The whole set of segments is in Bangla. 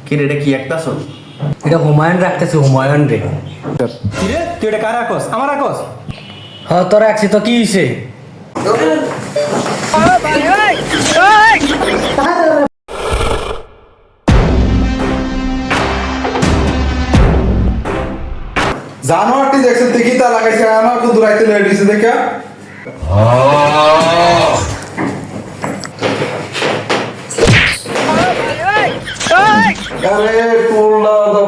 কি রে, এটা কি একটা শোন? এটা হুমায়ুন রাখতেছে, হুমায়ুন রে। কি রে, তুই এটা কার রাখস? আমার রাখস? হ্যাঁ তোর রাখছি তো কি হয়েছে? জানোয়ারটি দেখছেন দেখি তা লাগাইছে আমার তো দূরাইতে লেগে দিছে দেখা আরে পুল্লা দাও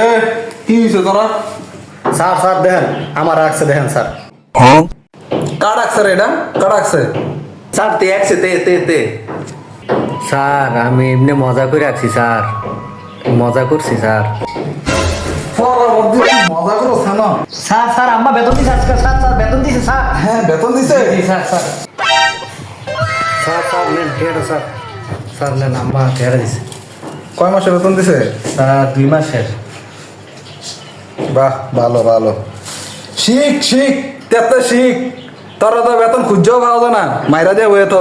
এ কি হয়েছে তোরা স্যার স্যার দেখেন আমার রাখছে, দেখেন স্যার। কার রাখছে রে এটা কার রাখছে স্যার তে একছে তে স্যার আমি এমনি মজা করে রাখছি স্যার, মজা করছি স্যার। মজা করো না স্যার স্যার আম্মা বেতন দিছে আজকে, স্যার স্যার বেতন দিছে স্যার। হ্যাঁ বেতন দিছে জি স্যার স্যার স্যার স্যার নেন ঠেড়ো স্যার, স্যার নেন আম্মা ঠেড়ে দিছে কয় মাসে বেতন দিছে স্যার 2 মাসের। বাহ ভালো ভালো শিখ শিখ তেতে শিখ তোরা তো বেতন খুঁজেও পাওয়া যায় না মাইরা দিয়ে বয়ে তো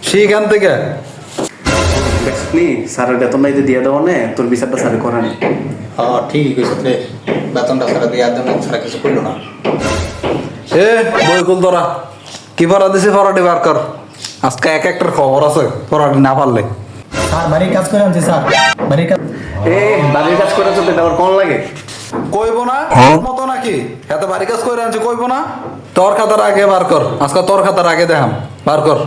শিখ এখান থেকে দেখছনি স্যারের বেতন নাই দিয়ে দেওয়া নে, তোর বিচারটা স্যারে করে নে। হ্যাঁ ঠিকই কইছত রে, বেতনটা ছাড়া দিয়ে একদম ছাড়া কিছু করলো না। এ বইকুল তোরা কি পড়া দিছে পড়াটি বার কর আজকে এক একটার খবর আছে পড়াটি না পারলে স্যার বাড়ির কাজ করে আনছি স্যার, বাড়ির কাজ। এ বাড়ির কাজ করে তো এটা আবার কোন লাগে? কইব না মতো নাকি এত বাড়ি কাজ করে আনছে কইব না তোর খাতার আগে বার কর আজকে তোর খাতার আগে দেখাম বার কর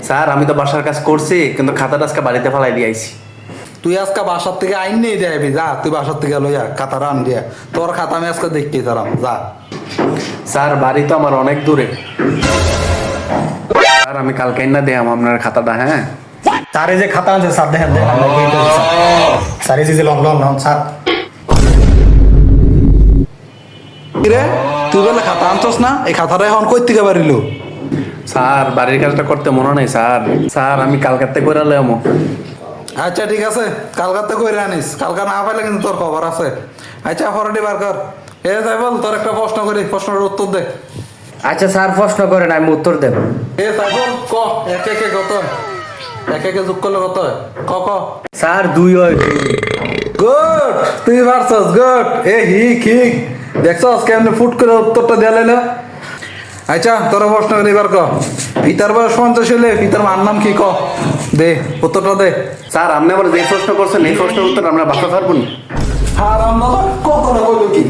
স্যার আমি তো বাসার কাজ করছি, কিন্তু খাতাটা আজকে বাড়িতে ফেলাই দিয়ে আইছি। তুই আজকে বাসার থেকে আইন নিয়ে যাবি যা তুই বাসার থেকে লইয়া খাতা রান দিয়া তোর খাতা আমি আজকে দেখতে তারাম যা স্যার বাড়ি তো আমার অনেক দূরে। স্যার আমি কালকে না দেয়াম আপনার খাতাটা। হ্যাঁ স্যার এই যে খাতা আনছে স্যার দেখেন দেখেন আমরা বই করি স্যার। স্যার এই যে লং লং লং স্যার। কিরে তুই বলে খাতা আনছস না এই খাতাটা এখন কই থেকে বাড়িলো স্যার বাড়ির কাজটা করতে মনে নাই স্যার। স্যার আমি কালকাতে করে লেমো। আচ্ছা ঠিক আছে কালকাতে কইরা আনিস কালকা না পাইলে কিন্তু তোর খবর আছে আচ্ছা ফরাটি বার কর এ যাই বল তোর একটা প্রশ্ন করি প্রশ্নের উত্তর দে আচ্ছা স্যার প্রশ্ন করেন আমি উত্তর দেব। এ যাই বল ক এক একে কত এক একে যোগ করলে কত হয়? ক ক স্যার 2 হয়। গুড তুই পারছস গুড এ হিক হিক দেখছস কেমনে ফুট করে উত্তরটা দেয়া লাইলা আচ্ছা তোর প্রশ্ন করি এবার ক পিতার বয়স 50 হলে পিতার মার নাম কি ক দে উত্তরটা দে স্যার আপনি আবার যে প্রশ্ন করছেন এই প্রশ্নের উত্তর আমরা বাসা পারবো না। হারাম দাদা কত না কইলো কি